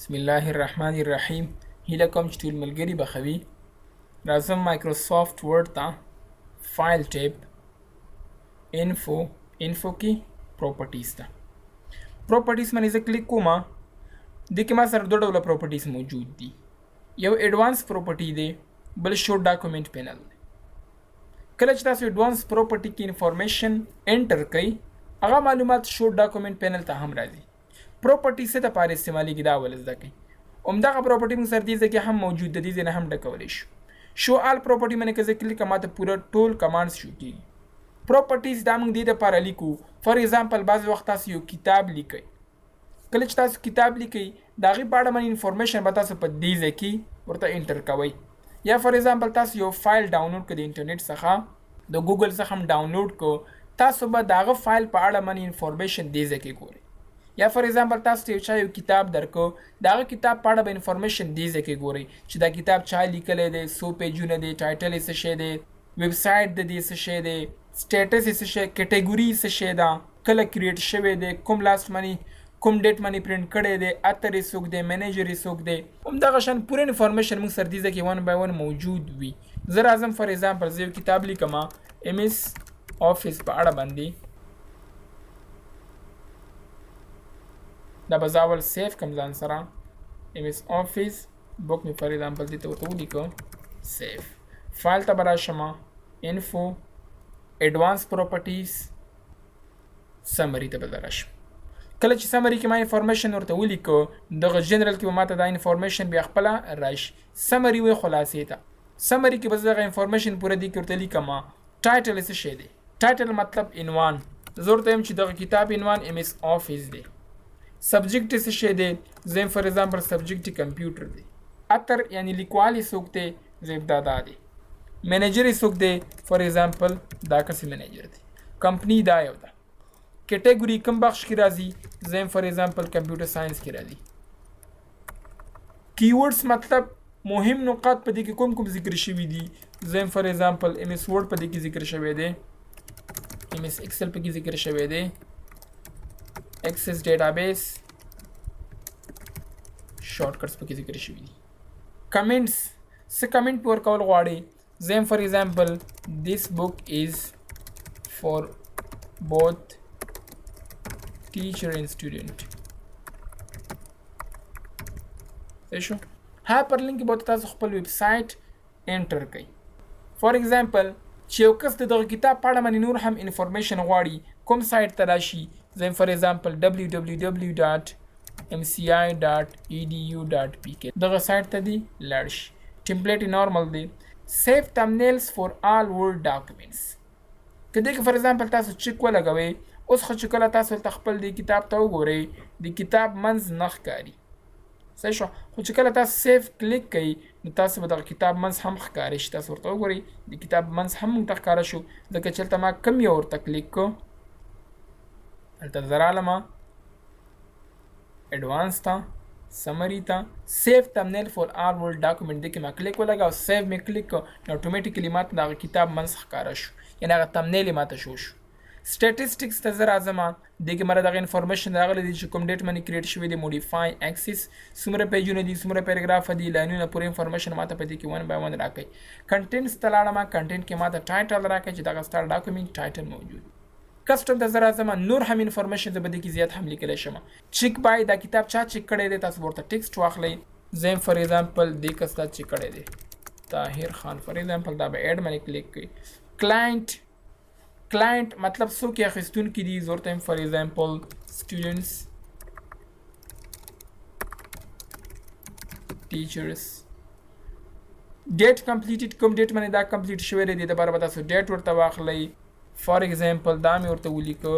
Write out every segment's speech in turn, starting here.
بسم الله الرحمن الرحیم. هیله کوم چې ټول ملګري به ښه وي. راځم مایکروسافټ ورډ ته، فایل ټیب، انفو کې پروپرټیز ته. پروپرټیز باندې زه کلیک کوم. دې کې ما سره دوه ډوله پروپرټیز موجود دي. یو ایډوانس پروپرټي دی، بل شو ډاکومنټ پینل دی. کله چې تاسو ایډوانس پروپرټي کې انفارمیشن انټر کړئ، هغه معلومات شو ډاکومنټ پینل ته هم راځي. پروپرټي څه دپاره استعمالیږي دا اول زده کړئ. همدغه پروپرټي موږ سره دې ځای کې هم موجود ده، دې ځای نه هم ډکولی شو. شو آل پروپرټي باندې که زه کلیک کړم ماته پوره ټول کمانډز شو کېږي. پروپرټیز دا موږ دې دپاره لیکو. فار ایگزامپل بعضې وخت تاسو یو کتاب لیکئ. کله چې تاسو کتاب لیکئ د هغې په اړه باندې انفارمیشن به تاسو په دې ځای کې ورته انټر کوئ. یا فار ایگزامپل تاسو یو فایل ډاونلوډ کړئ د انټرنیټ څخه، د ګوګل څخه هم ډاونلوډ کړو، تاسو به د هغه فایل په اړه باندې انفارمیشن دې ځای کې ګورئ. یا فار ایگزامپل تاسو ته یو چا یو کتاب درکو، د هغه کتاب په اړه به انفارمیشن دې ځای کې ګورئ چې دا کتاب چا لیکلی دی، څو پیجونه دی، ټایټل یې څه شی دی، ویب سایټ د دې څه شی دی، سټیټس یې څه شی، کیټګوري څه شی ده، کله کریټ شوی دی، کوم لاست باندې کوم ډیټ باندې پرنټ کړی دی، اتر یې څوک دی، منیجر یې څوک دی. همدغه شان پوره انفارمیشن موږ سره دې ځای کې ون بای ون موجود وي. زه راځم فار ایگزامپل زه یو کتاب لیکم ایم ایس آفیس په اړه باندې. دا به زه اول سیف کړم ځان سره، ایم ایس آفیس بک مې فار ایگزامپل دې ته ورته ولیکو، سیف. فایل ته به راشم، انفو، ایډوانس پروپرټیز، سمري ته به زه راشم. کله چې سمري کې ما انفارمیشن ورته ولیکو، دغه جنرال کې به ماته دا انفارمیشن بیا خپله راشي. سمري وایي خلاصې ته. سمري کې به زه دغه انفارمیشن پوره دې کې ورته لیکم. ټایټل یې څه شی دی؟ ټایټل مطلب عنوان. زه ورته وایم چې دغه کتاب عنوان ایم ایس آفیس دی. سبجیکټ یې څه شی دی؟ زه یم فار ایگزامپل سبجیکټ یې کمپیوټر دی. اتر یعنې لیکوال یې څوک دی؟ زه یم دا دی. منیجر یې څوک دی؟ فار ایگزامپل دا کسې منیجر دی. کمپنی دا یو ده. کیټګوري کوم بخش کې راځي؟ زه یم فار ایگزامپل کمپیوټر ساینس کې راځي. کیورډز مطلب مهم نقاط په دې کې کوم کوم ذکر شوي دي؟ زه یم فار ایگزامپل ایم ایس ورډ په دې کې ذکر شوی دی، ایم ایس ایکسل په کې ذکر شوی دی، ایکسس ډیټابیس، شارټکټس په کې ذکر شوي دي. کمنټس څه کمنټ په ورکول غواړئ؟ زه یم فار ایگزامپل دیس بک از فار بوث ټیچر اینڈ سټوډنټ. صحیح شو؟ هایپر لینک کې به تاسو خپل ویب سایټ انټر کړئ. فار ایگزامپل چې یو کس د دغه کتاب په اړه باندې نور هم انفارمیشن غواړي، کوم سایټ ته راشي؟ زه یم فار ایگزامپل www.mci.edu.pk دغه سایټ ته دی لاړ شي. ټمپلیټ نارمل دی. سیف تمنیلز فار آل ورډ ډاکومنټس. که دې کې فار ایگزامپل تاسو چیک ولګوئ، اوس خو چې کله تاسو ته خپل د کتاب ته وګورئ د کتاب منځ نه ښکاري. صحیح شو؟ خو چې کله تاسو سیف کلیک کوئ نو تاسو به دغه کتاب منځ هم ښکاري شي. تاسو ورته وګورئ د کتاب منځ هم موږ ته ښکاره شو، ځکه چې هلته ما کم یو ورته کلیک کړو. هلته زه رالم ایډوانس ته، سمري ته، سیف تمنیل فور آل ورډ ډاکومنټ دې کې ما کلیک ولګاو، سیف مې کلیک کړو نو اټومیټیکلي ماته دغه کتاب منځ ښکاره شو، یعنې هغه تمنیل یې ماته شو. سټیټسټکس ته زه راځم. دې کې مره دغه انفارمیشن راغلی دی چې کوم ډیټ باندې کریټ شوی دی، موډیفای اکسس، څومره پیجونه دي، څومره پیراګراف دي، لاینونه، پوره انفارمیشن ماته په دې کې ون بای ون راکوي. کنټینټس ته لاړم، کنټینټ کې ماته ټایټل راکوي چې دغه ستا ډاکومنټ ټایټل موجود. کسټم ته زه راځم، نور هم انفارمیشن زه به دې کې زیات هم لیکلی شم. چیک بای دا کتاب چا چیک کړی دی، تاسو ورته ټیکسټ واخلئ. زه یم فار ایگزامپل دې کس تا چیک کړی دی، طاهر خان فار ایگزامپل، دا به ایډ باندې کلیک کړئ. کلاینټ مطلب څوک یې اخیستونکي دي، زه ورته یم فار ایگزامپل سټوډنټس، ټیچرس. ډیټ کمپلیټډ کوم ډیټ باندې دا کمپلیټ شوی دی، دې دپاره به تاسو ډیټ ورته واخلئ. فار ایگزامپل دا مې ورته ولیکو.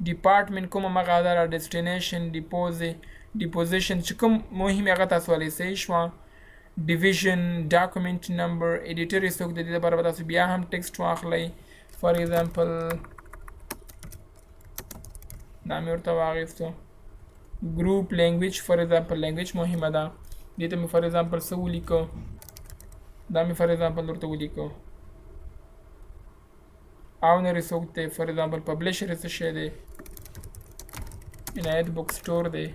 ډپارټمنټ کومه مغه ده، ډیسټینیشن، ډیپوزیشن چې کوم مهم هغه تاسو ولې صحیح شوه. ډیویژن، ډاکومنټ نمبر، ایډیټر یې څوک دی، دې لپاره به تاسو بیا هم ټیکسټ واخلئ. فار ایگزامپل دا مې ورته واخیستو. ګروپ لینګویج، فار ایگزامپل لینګویج مهمه ده، دې ته مې فار ایگزامپل څه ولیکو، دا مې فار ایگزامپل ورته ولیکو. اونر یې څوک دی، فار ایگزامپل پبلیشر یې څه شی دی، عنایت بک سټور دی.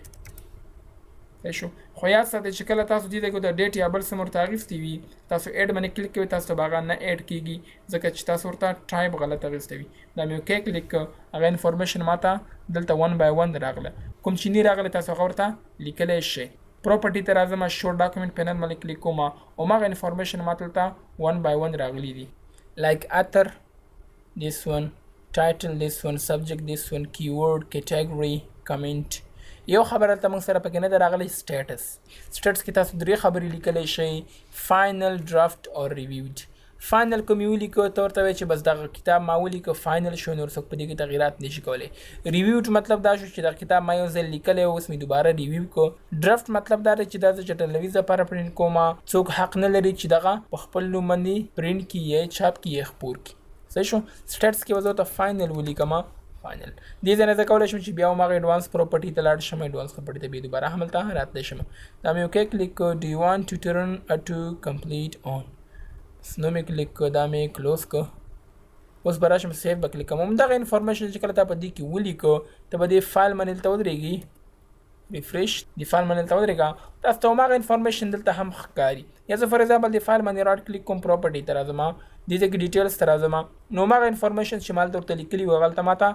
صحیح شو. خو یاد ساتئ چې کله تاسو دې ځای کې د ډیټ یا بل څه ورته اخیستی وي تاسو ایډ باندې کلیک کوئ تاسو ته به هغه نه ایډ کیږي ځکه چې تاسو ورته ټایپ غلط اخیستی وي. دا مې اوکې کلیک کړ هغه انفارمیشن ماته دلته 1 by 1 راغله کوم چې نه راغله تاسو هغه ورته لیکلی شئ. پراپرټي ته راځم شو ډاکومنټ پینل باندې کلیک کوم او هغه انفارمیشن ماته دلته 1 by 1 راغلی دي لایک اتر this one title this one subject this one keyword category comment. یو خبره ته موږ سره پکې نه ده راغلی سټیټس کې تاسو درې خبرې لیکلی شئ فاینل ډرافټ او ریویوډ. فاینل کوم یو لیکو ته ورته وایي چې بس دغه کتاب ما ولیکو فاینل شو نور څوک په دې کې تغیرات نشي کولی. ریویوډ مطلب دا شو چې دغه کتاب ما یو ځل لیکلی اوس مې دوباره ریویو کو. ډرافټ مطلب دا دی چې دا زه چې ټلویزیون لپاره پرینټ کوم څوک حق نه لري چې دغه په خپل نوم باندې پرینټ کړي یا چاپ کړي یا خپور کړي. صحیح شو. سټیټس کې وځو ته فاینل ولیکم فاینل. دې ځای نه زه کولی شم چې بیا هم هغه ایډوانس پراپرټي ته لاړ شم ایډوانس پراپرټي ته بیا دوباره هملته راتلی شم. دا مې اوکې کلیک کړ ډو یو وانټ ټو ټرن ټو کمپلیټ آن نو مې کلیک کړ دا مې کلوز کړ. اوس به راشم سیف به کلیک کوم همدغه انفارمیشن چې کله تا په دې کې ولیکو ته به دې فایل باندې دلته ودرېږي ریفریش د فایل باندې دلته ودرېږه تاسو ته هماغه انفارمیشن دلته هم ښکاري. یا زه فار ایگزامپل د فایل باندې راټ کلیک کوم پراپرټي ته راځم دې ځای کې ډیټیلز ته راځم نو هماغه انفارمیشن چې ما هلته ورته لیکلي وي هغه هلته ماته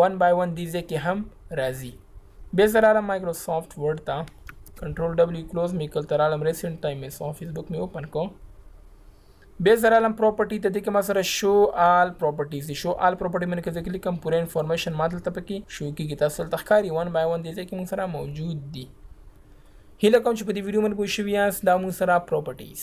1 by 1 دې ځای کې هم راځي. بیا زه رالم مایکروسافټ ورډ ته کنټرول ډبلیو کلوز مې کړل ته رالم ریسنټ ټایم مې آفیس بک مې اوپن کړو. بیا زه رالم پراپرټي ته دې کې ما سره شو آل پراپرټیز دي. شو آل پراپرټي باندې که زه کلیک کوم پوره انفارمیشن ما دلته پکې شو کېږي تاسو دلته ښکاري 1 by 1 دې ځای کې موږ سره موجود دي. هیله کوم چې په دې ویډیو باندې پوه شوي یاست دا موږ سره پراپرټیز